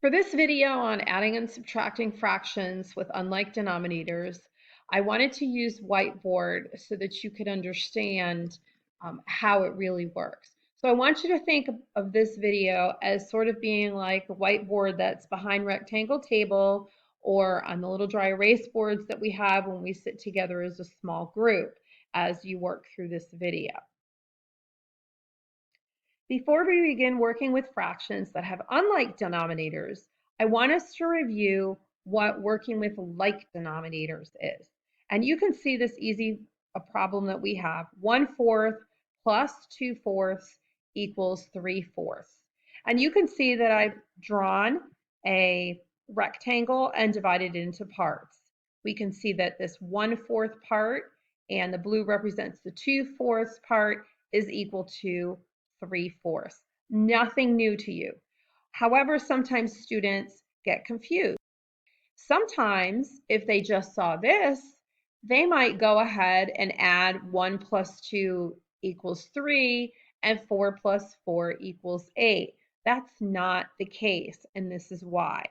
For this video on adding and subtracting fractions with unlike denominators, I wanted to use whiteboard so that you could understand how it really works. So I want you to think of this video as sort of being like a whiteboard that's behind rectangle table or on the little dry erase boards that we have when we sit together as a small group as you work through this video. Before we begin working with fractions that have unlike denominators, I want us to review what working with like denominators is. And you can see this easy problem that we have. 1/4 plus 2/4 equals 3/4. And you can see that I've drawn a rectangle and divided it into parts. We can see that this 1/4 part and the blue represents the 2/4 part is equal to 3/4. Nothing new to you. However, sometimes students get confused. Sometimes, if they just saw this, they might go ahead and add 1 plus 2 equals 3 and 4 plus 4 equals 8. That's not the case, and this is why.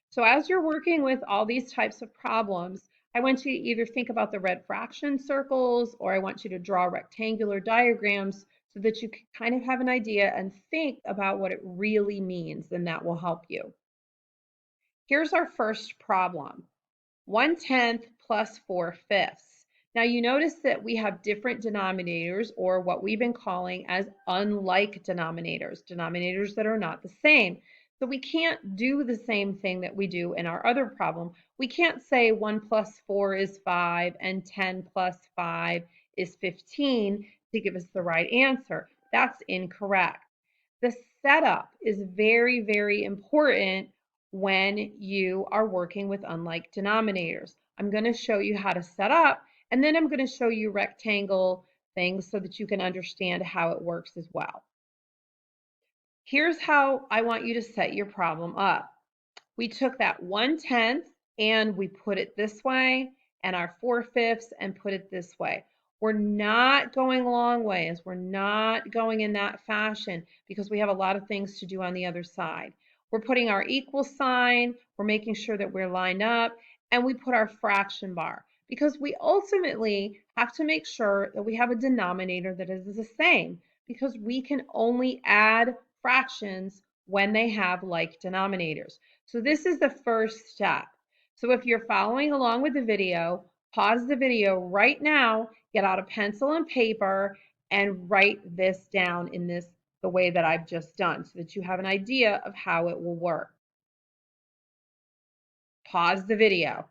So as you're working with all these types of problems, I want you to either think about the red fraction circles or I want you to draw rectangular diagrams so that you can kind of have an idea and think about what it really means, and that will help you. Here's our first problem. 1/10 plus 4/5. Now you notice that we have different denominators, or what we've been calling as unlike denominators, denominators that are not the same. So we can't do the same thing that we do in our other problem. We can't say 1 plus 4 is 5 and 10 plus 5 is 15 to give us the right answer. That's incorrect. The setup is very, very important when you are working with unlike denominators. I'm going to show you how to set up, and then I'm going to show you rectangle things so that you can understand how it works as well. Here's how I want you to set your problem up. We took that 1/10 and we put it this way, and our 4/5 and put it this way. We're not going long ways. We're not going in that fashion because we have a lot of things to do on the other side. We're putting our equal sign, we're making sure that we're lined up, and we put our fraction bar because we ultimately have to make sure that we have a denominator that is the same, because we can only add fractions when they have like denominators. So this is the first step. So if you're following along with the video, pause the video right now, get out a pencil and paper, and write this down in the way that I've just done so that you have an idea of how it will work. Pause the video.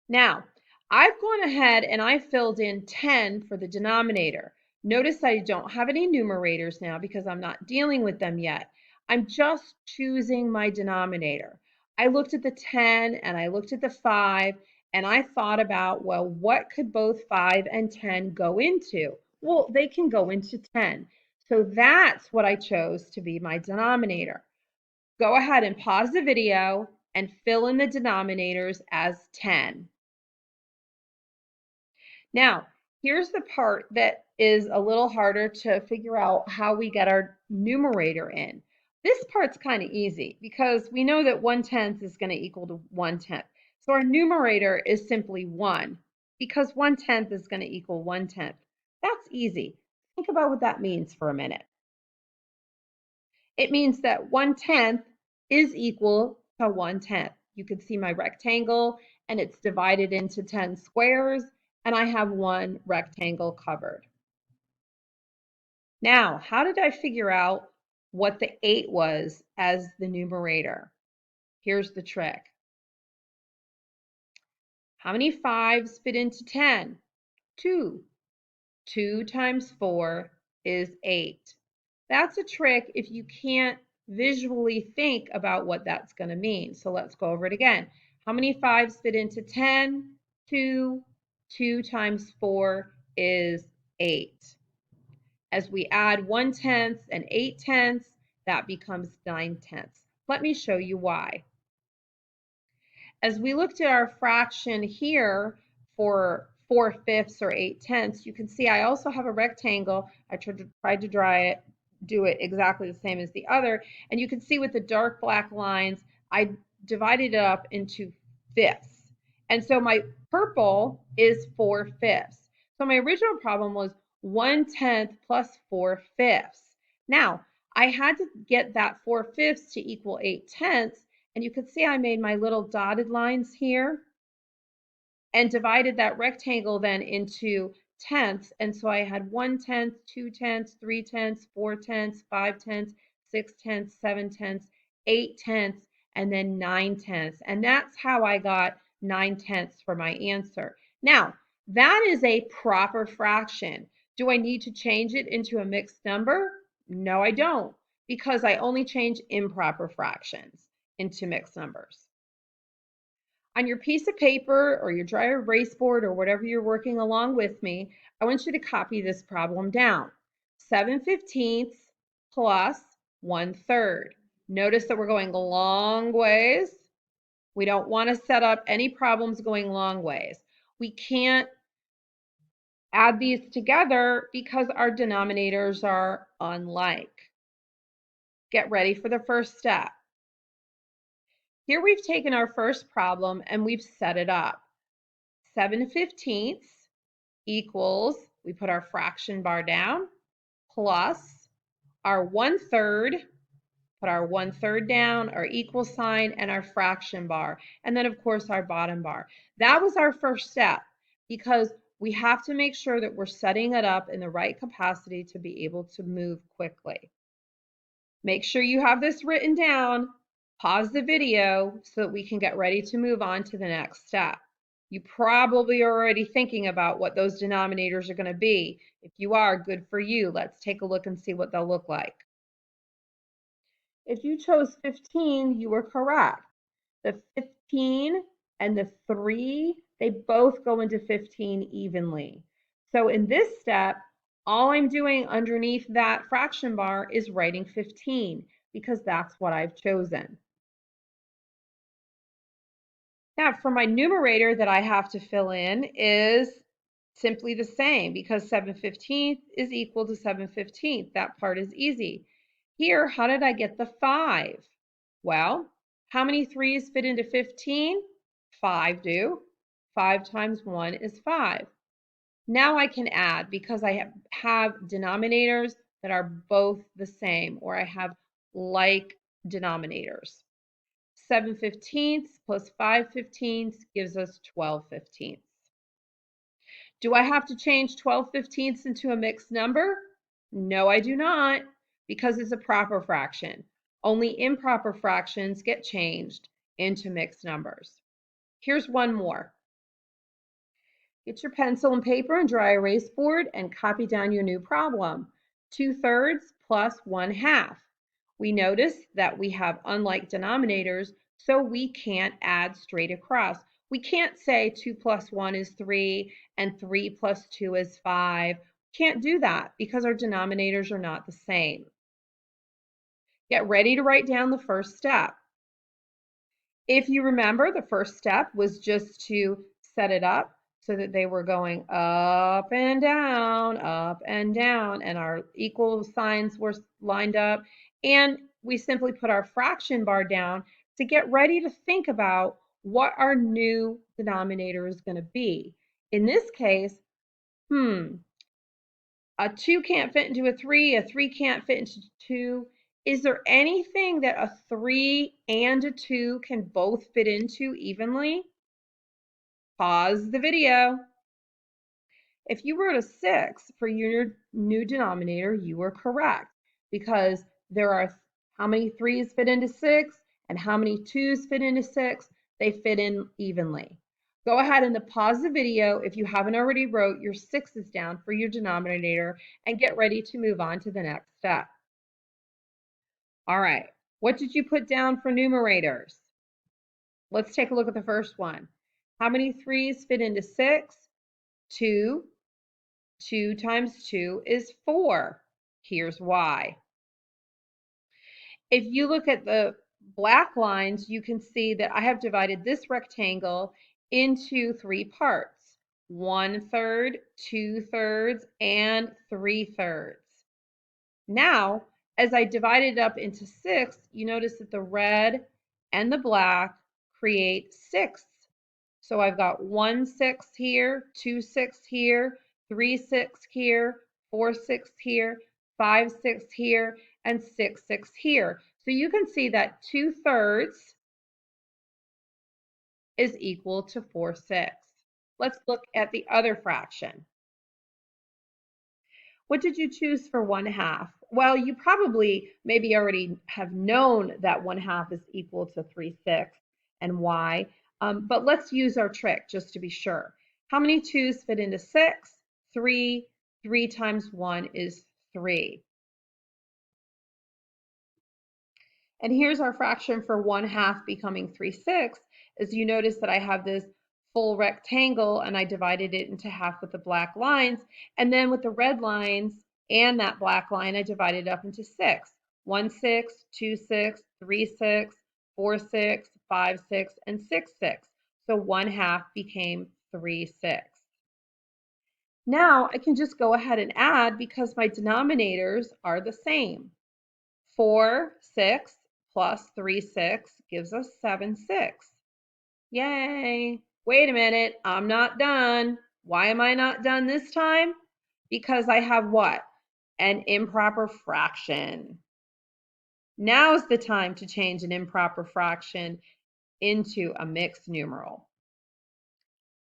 Now, I've gone ahead and I filled in 10 for the denominator. Notice I don't have any numerators now because I'm not dealing with them yet. I'm just choosing my denominator. I looked at the 10 and I looked at the 5 and I thought about, well, what could both 5 and 10 go into? Well, they can go into 10. So that's what I chose to be my denominator. Go ahead and pause the video and fill in the denominators as 10. Now, here's the part that is a little harder to figure out how we get our numerator in. This part's kind of easy because we know that 1/10 is going to equal to 1/10. So our numerator is simply 1 because 1/10 is going to equal 1/10. That's easy. Think about what that means for a minute. It means that 1/10 is equal to 1/10. You can see my rectangle and it's divided into 10 squares, and I have one rectangle covered. Now, how did I figure out what the 8 was as the numerator? Here's the trick. How many 5s fit into 10? 2. 2 times 4 is 8. That's a trick if you can't visually think about what that's going to mean. So let's go over it again. How many 5s fit into 10? 2. 2 times 4 is 8. As we add 1/10 and 8/10, that becomes 9/10. Let me show you why. As we looked at our fraction here for 4/5 or 8/10, you can see I also have a rectangle. I tried to draw do it exactly the same as the other. And you can see with the dark black lines, I divided it up into fifths. And so my purple is 4/5. So my original problem was 1/10 plus 4/5. Now, I had to get that 4/5 to equal 8/10. And you can see I made my little dotted lines here and divided that rectangle then into tenths. And so I had 1/10, 2/10, 3/10, 4/10, 5/10, 6/10, 7/10, 8/10, and then 9/10. And that's how I got 9/10 for my answer. Now, that is a proper fraction. Do I need to change it into a mixed number? No, I don't, because I only change improper fractions into mixed numbers. On your piece of paper or your dry erase board or whatever you're working along with me, I want you to copy this problem down. 7/15 plus 1/3. Notice that we're going long ways. We don't want to set up any problems going long ways. We can't add these together because our denominators are unlike. Get ready for the first step. Here we've taken our first problem and we've set it up. 7/15 equals, we put our fraction bar down, plus our 1/3, put our 1/3 down, our equal sign, and our fraction bar. And then, of course, our bottom bar. That was our first step because we have to make sure that we're setting it up in the right capacity to be able to move quickly. Make sure you have this written down. Pause the video so that we can get ready to move on to the next step. You probably are already thinking about what those denominators are going to be. If you are, good for you. Let's take a look and see what they'll look like. If you chose 15, you were correct. The 15 and the 3, they both go into 15 evenly. So in this step, all I'm doing underneath that fraction bar is writing 15 because that's what I've chosen. Now, for my numerator that I have to fill in is simply the same because 7/15 is equal to 7/15. That part is easy. Here, how did I get the 5? Well, how many 3's fit into 15? 5 do. 5 times 1 is 5. Now I can add because I have denominators that are both the same, or I have like denominators. 7/15 plus 5/15 gives us 12/15. Do I have to change 12/15 into a mixed number? No, I do not, because it's a proper fraction. Only improper fractions get changed into mixed numbers. Here's one more. Get your pencil and paper and dry erase board and copy down your new problem. 2/3 plus 1/2. We notice that we have unlike denominators, so we can't add straight across. We can't say 2 plus 1 is 3 and 3 plus 2 is 5. Can't do that because our denominators are not the same. Get ready to write down the first step. If you remember, the first step was just to set it up so that they were going up and down, and our equal signs were lined up. And we simply put our fraction bar down to get ready to think about what our new denominator is going to be. In this case, a 2 can't fit into a 3 can't fit into 2. Is there anything that a 3 and a 2 can both fit into evenly? Pause the video. If you wrote a 6 for your new denominator, you were correct because there are how many 3's fit into 6 and how many 2's fit into 6? They fit in evenly. Go ahead and pause the video if you haven't already wrote your 6's down for your denominator and get ready to move on to the next step. All right, what did you put down for numerators? Let's take a look at the first one. How many 3's fit into 6? 2. 2 times 2 is 4. Here's why. If you look at the black lines, you can see that I have divided this rectangle into 3 parts: 1/3, 2/3, and 3/3. Now, As I divided it up into 6, you notice that the red and the black create 6. So I've got 1 6 here, 2 6 here, 3 6 here, 4 6 here, 5 6 here, and 6 6 here. So you can see that 2/3 is equal to 4 6. Let's look at the other fraction. What did you choose for 1/2? Well, you probably maybe already have known that 1/2 is equal to 3 6 and why, but let's use our trick just to be sure. How many 2's fit into 6? 3. 3 times 1 is 3. And here's our fraction for 1/2 becoming 3 6. As you notice that I have this full rectangle and I divided it into half with the black lines. And then with the red lines and that black line, I divided it up into 6. 1 6, 2 6, 3 6, 4 6, 5 6, and 6 6. So 1/2 became 3 6. Now I can just go ahead and add because my denominators are the same. 4 6 plus 3 6 gives us 7 6. Yay! Wait a minute, I'm not done. Why am I not done this time? Because I have what? An improper fraction. Now's the time to change an improper fraction into a mixed numeral.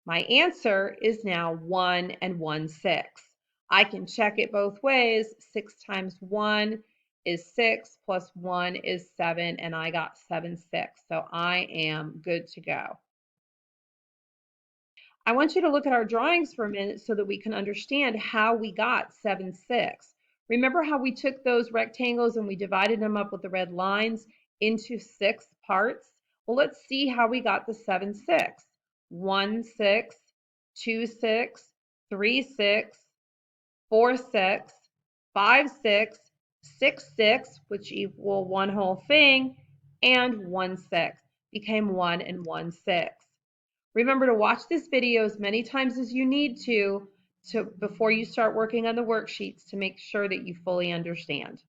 My answer is now 1 and 1 6. I can check it both ways. 6 times 1 is 6 plus 1 is 7, and I got 7 6. So I am good to go. I want you to look at our drawings for a minute so that we can understand how we got 7 6. Remember how we took those rectangles and we divided them up with the red lines into 6 parts? Well, let's see how we got the 7 6. 1 6, 2 6, 3 6, 4 6, 5 6, 6 6, which equal one whole thing, and 1 6 became 1 and 1 6. Remember to watch this video as many times as you need to before you start working on the worksheets to make sure that you fully understand.